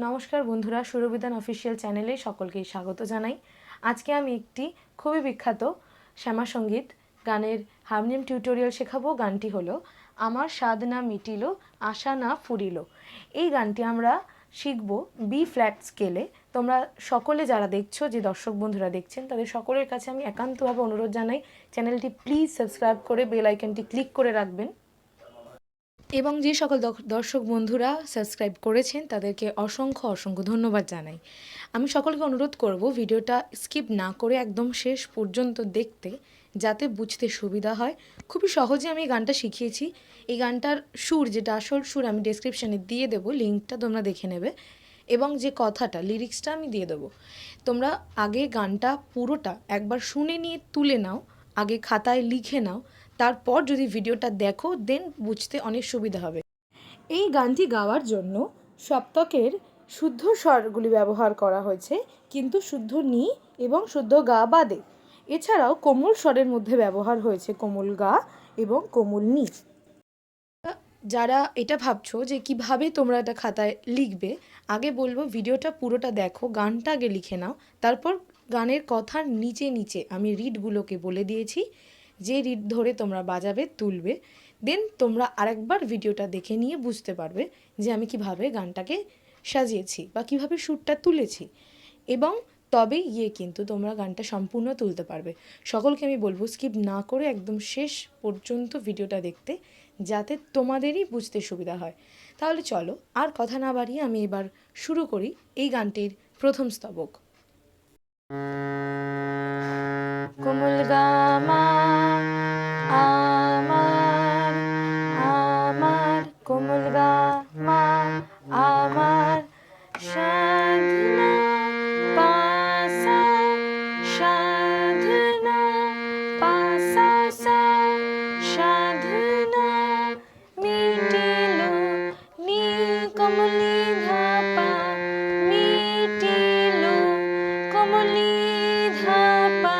নমস্কার বন্ধুরা, সুরবিধান অফিসিয়াল চ্যানেলে সকলকেই স্বাগত জানাই। আজকে আমি একটি খুবই বিখ্যাত শ্যামা সঙ্গীত গানের হারমোনিয়াম টিউটোরিয়াল শেখাবো। গানটি হলো আমার স্বাদ না মিটিলো, আশা না ফুরিলো। এই গানটি আমরা শিখবো বি ফ্ল্যাট স্কেলে। তোমরা সকলে যারা দেখছো, যে দর্শক বন্ধুরা দেখছেন, তাদের সকলের কাছে আমি একান্তভাবে অনুরোধ জানাই, চ্যানেলটি প্লিজ সাবস্ক্রাইব করে বেল আইকনটি ক্লিক করে রাখবেন। এবং যে সকল দর্শক বন্ধুরা সাবস্ক্রাইব করেছেন তাদেরকে অসংখ্য অসংখ্য ধন্যবাদ জানাই। আমি সকলকে অনুরোধ করব ভিডিওটা স্কিপ না করে একদম শেষ পর্যন্ত দেখতে, যাতে বুঝতে সুবিধা হয়। খুবই সহজে আমি এই গানটা শিখিয়েছি। এই গানটার সুর, যেটা আসল সুর, আমি ডেসক্রিপশানে দিয়ে দেবো, লিঙ্কটা তোমরা দেখে নেবে। এবং যে কথাটা, লিরিক্সটা আমি দিয়ে দেবো। তোমরা আগে গানটা পুরোটা একবার শুনে নিয়ে তুলে নাও, আগে খাতায় লিখে নাও, তারপর যদি ভিডিওটা দেখো দেন বুঝতে অনেক সুবিধা হবে। এই গানটি গাওয়ার জন্য সপ্তকের শুদ্ধ স্বরগুলি ব্যবহার করা হয়েছে, কিন্তু শুদ্ধ নি এবং শুদ্ধ গা বাদে। এছাড়াও কোমল স্বরের মধ্যে ব্যবহার হয়েছে কোমল গা এবং কোমল নি। যারা এটা ভাবছো যে কিভাবে তোমরা এটা খাতায় লিখবে, আগে বলবো ভিডিওটা পুরোটা দেখো, গানটা আগে লিখে নাও, তারপর গানের কথার নিচে নিচে আমি রিডগুলোকে বলে দিয়েছি, যে রিড ধরে তোমরা বাজাবে, তুলবে। দেন তোমরা আরেকবার ভিডিওটা দেখে নিয়ে বুঝতে পারবে যে আমি কিভাবে গানটাকে সাজিয়েছি বা কিভাবে সুরটা তুলেছি, এবং তবেই গিয়ে কিন্তু তোমরা গানটা সম্পূর্ণ তুলতে পারবে। সকলকে আমি বলবো স্কিপ না করে একদম শেষ পর্যন্ত ভিডিওটা দেখতে, যাতে তোমাদেরই বুঝতে সুবিধা হয়। তাহলে চলো আর কথা না বাড়িয়ে আমি এবার শুরু করি এই গানটির প্রথম স্তবক। কোমল গামা আমার আমার, কোমল গামা আমার, সাধনা পাসা সাধনা পাসা সা সাধনা মিটিলো নি কমলি ধাপা মিটিলো কমলি ধাপা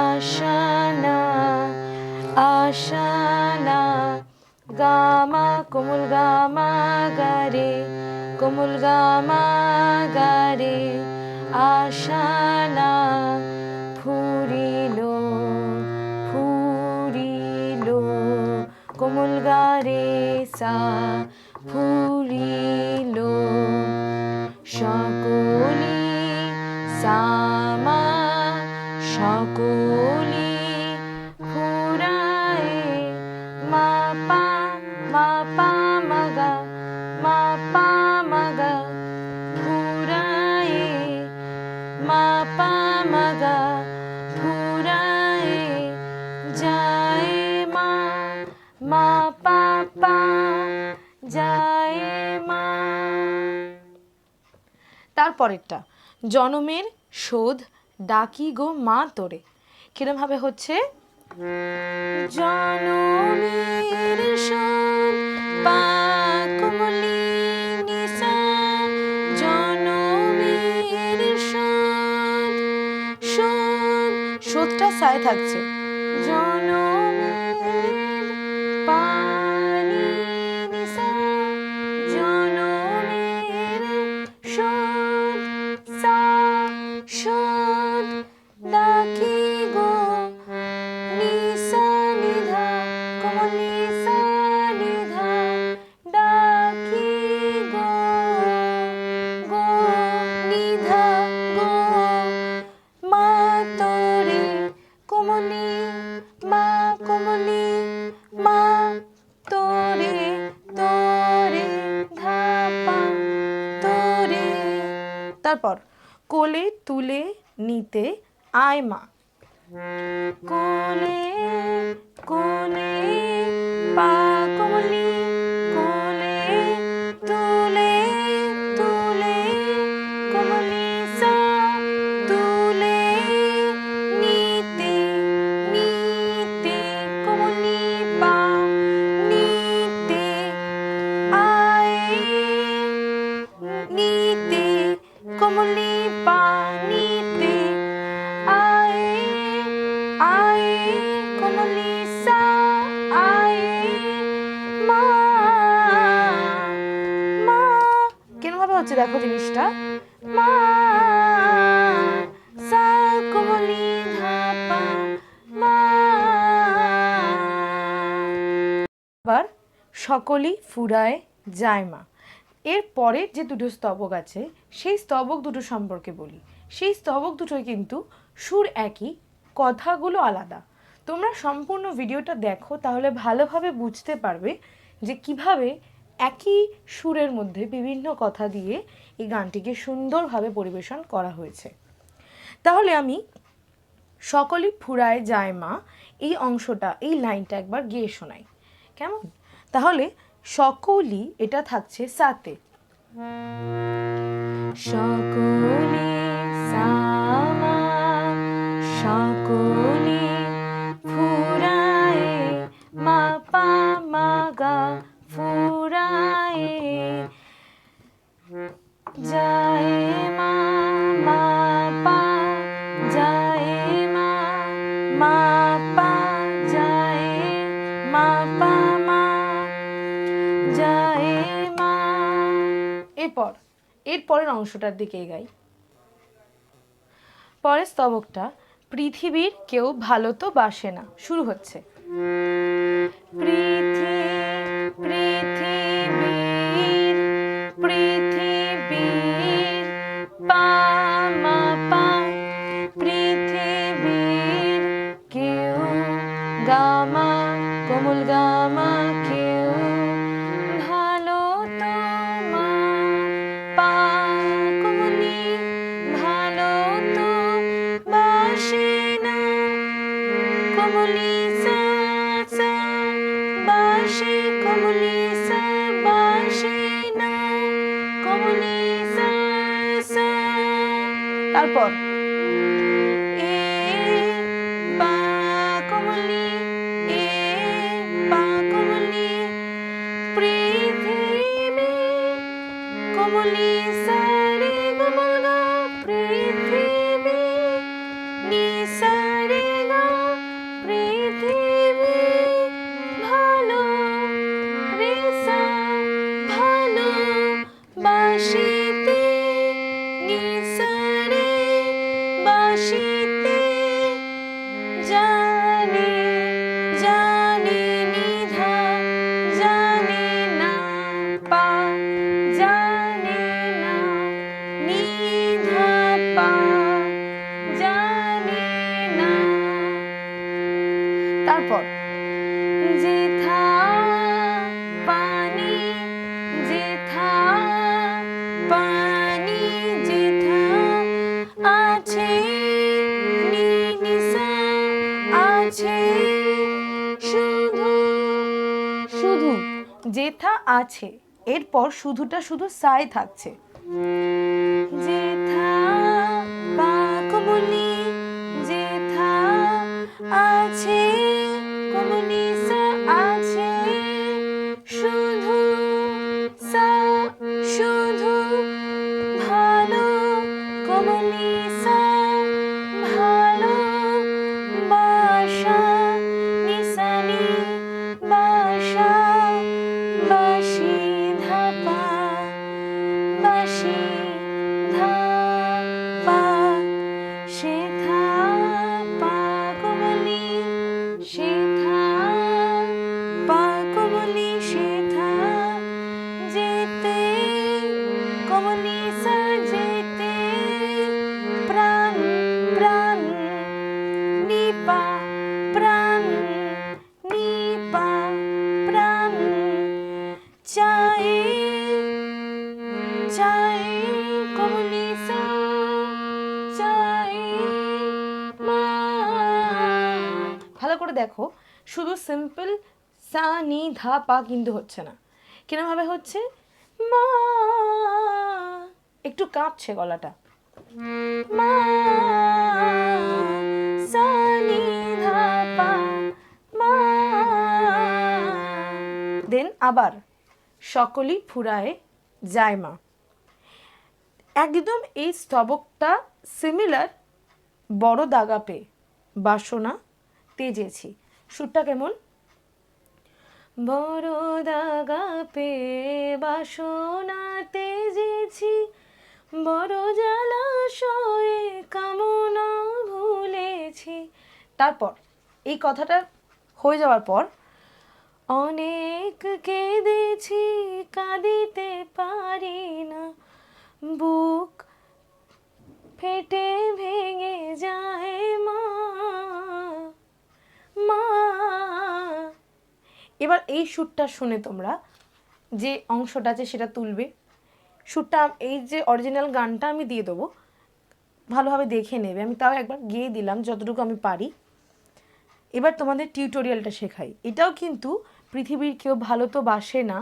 আশানা আশানা গামা কোমল গামা গারে কোমল গামা গারে আশানা ফুরিলো ফুরিলো কোমল গারে সা ফুরিলো সকলি সামা সকলি ফুরায় মাপা মাপা মাগা মাপা মাগা ফুরায় মাপা মাগা ফুরায় যায় মা মাপা পা যায় মা। তারপরেরটা জনমের শোধ ডাকি গো মা তোরে, কিরমভাবে হচ্ছে, জনমের শোধ পা কমলি নিসা, জনমের শোধ শোধ, শোধটা সায় থাকছে, জনমের পানি নিসা, জনমের শোধ সা শোধ ডাকি গো নিসা নিধা কমলি সা নিধা ডাকি গো গো নিধা গো মা তোরে কমলি মা কমলি মা তোরে তোরে ধাপা তোরে। তারপর কোলে তুলে নিতে আয় মা, কোলে কোলে পা কমলি কোলে তুলে তুলে কমলি সা তুলে নিতে নিতে কমলি পা নিতে আয় নিতে কমলি পা নিতে আয় আয় কমলি সা আয় হচ্ছে দেখো জিনিসটা, মা সা কোমলি ধা পা মা। আবার সকলি ফুরায় যায় মা। এর পরের যে দুটো স্তবক আছে সেই স্তবক দুটো সম্পর্কে বলি। সেই স্তবক দুটোই কিন্তু সুর একই, কথাগুলো আলাদা। তোমরা সম্পূর্ণ ভিডিওটা দেখো, তাহলে ভালোভাবে বুঝতে পারবে যে কিভাবে একই সুরের মধ্যে বিভিন্ন কথা দিয়ে এই গানটিকে সুন্দরভাবে পরিবেশন করা হয়েছে। তাহলে আমি সকলি ফুরায় যায় মা এই অংশটা, এই লাইনটা একবার গেয়ে শোনাই, কেমন? তাহলে সকলি এটা থাকছে সাতে, সকলি সামা, সকলি ফুরায় মা পা মা গা ফুরায় যায় মা মা পা যায় মা মা পা যায় মা পা মা যায় মা। এরপরের অংশটার দিকে গাই। পরের স্তবকটা, পৃথিবীর কেউ ভালো তো বাসে না, শুরু হচ্ছে পৃথিবীর পৃথিবীর পা মা পা, পৃথিবীর কেউ গামা কোমল গামা, কেউ ভালো তো মা পা কোমলি ভালো তো বাসে না, কোমলি সা সা বাসে, কোমলি সা বাসে না, কোমলি সা সা। তারপর এ পা কোমলি, এ পা কোমলি, পৃথিবী কোমলি সা রে কোমল গা, পৃথিবী নি সা রে গা, পৃথিবী ভালো রে সা ভালো বাসিতে, নি সা রে বাসিতে, জানে জানে নিধা জানে না পা, জানে না নিধা পা, জানে না। তারপর যেথা পানি, যেথা পানি, যেথা আছে নি নিসা আছে শুধু, শুধু যেথা আছে, এরপর শুধুটা শুধু সায় থাকছে, যেথা পা কোমলি, যেথা আছে কোমলি সা আছে শুধু সা শুধু ভালো, কোমলি সা ভালো বাসা, নিসানি বাসা, বাসি ধা পা, বাসি ধা পা, সেথা পা কোমলি, সেথা পা কোমলি, সেথা যেতে কোমলি সা যেতে, প্রাণ প্রাণ নিপা, প্রাণ নিপা, প্রাণ চাই চাই কোমলি সা চাই মা। ভালো করে দেখো, শুধু সিম্পল সা নি ধা পা কিন্তু হচ্ছে না, কিরমভাবে হচ্ছে, মা একটু কাঁপছে গলাটা, মা সা নি ধা পা মা। দেন আবার সকলি ফুরায় যায় মা। একদম এই স্তবকটা সিমিলার বড় দাগা পে বাসনা তেজেছি। সুরটা কেমন, বড় দাগা পে বাসনা তেজেছি গেছি বড় জলাশয়ে কামনা ভুলেছি। তারপর এই কথাটা হয়ে যাওয়ার পর অনেক কেঁদেছি কাঁদিতে পারি না, বুক ফেটে ভেঙে যায় মা মা। এবার এই সুরটা শুনে তোমরা যে অংশটা আছে সেটা তুলবে। সুরটা এই যে অরিজিনাল গানটা আমি দিয়ে দেবো, ভালোভাবে দেখে নেবে। আমি তাও একবার গেয়ে দিলাম যতটুকু আমি পারি। এবার তোমাদের টিউটোরিয়ালটা শেখাই। এটাও কিন্তু পৃথিবীর কেউ ভালো তো বাসে না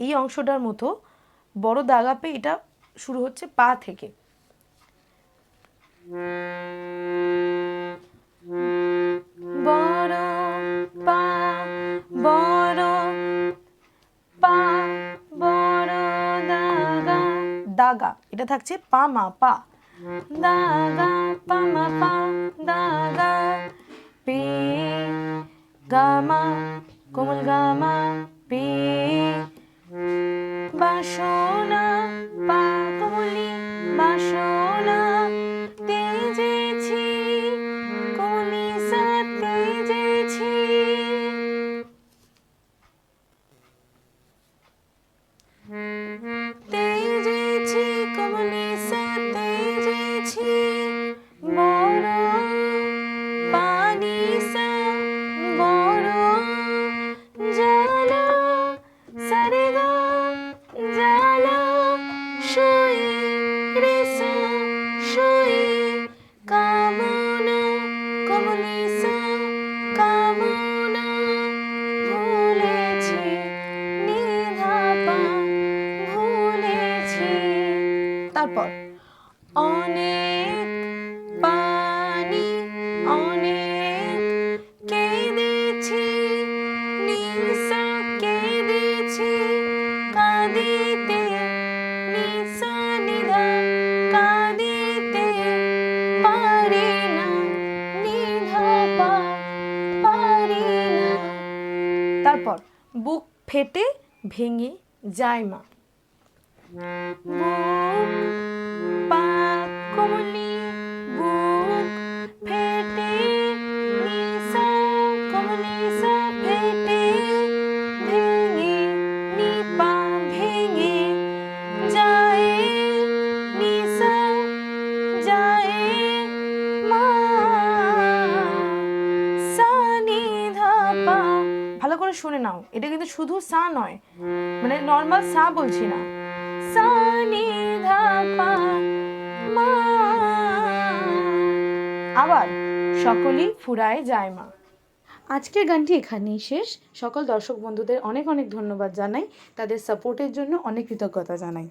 এই অংশটার মতো বড় দাগা পেয়ে এটা শুরু হচ্ছে পা থেকে। বড় পা বড় পা বড় দাগা, দাগা এটা থাকছে পা মা পা, দাগা পা মা পা দাগা, পে গামা কোমল গামা পে, বাসনা পা কোমলি বাসনা, তেজেছি কোমলি সা তেজেছি, তেজেছি কোমলি সা তেজেছি, বড় পানি সা বড় জ্বালা সারে গা জ্বালা, শুই রে সা শুই, কামনা কোমলি সা কামনা ভুলেছি নিধা পা ভুলেছি। তারপর অনেক পানি অনেক কেঁদেছি নিসা কেঁদেছি কাঁদিতে নিসা নিধা কাঁদিতে পারি না নিধা পা পারি না। তারপর বুক ফেটে ভেঙে যায় মা, বুক পা কোমলি বুক ফেটে নিসা কোমলি সা ফেটে ভেঙে নিপা ভেঙে যায় নিসা যায় মা সা নিধা পা। ভালো করে শুনে নাও, এটা কিন্তু শুধু সা নয়, মানে নর্মাল সা বলছি না, সা নিধা পা মা। আবার সকলেই ফুরায় যায় মা। আজকের গানটি এখানেই শেষ। সকল দর্শক বন্ধুদের অনেক অনেক ধন্যবাদ জানাই, তাদের সাপোর্টের জন্য অনেক কৃতজ্ঞতা জানাই।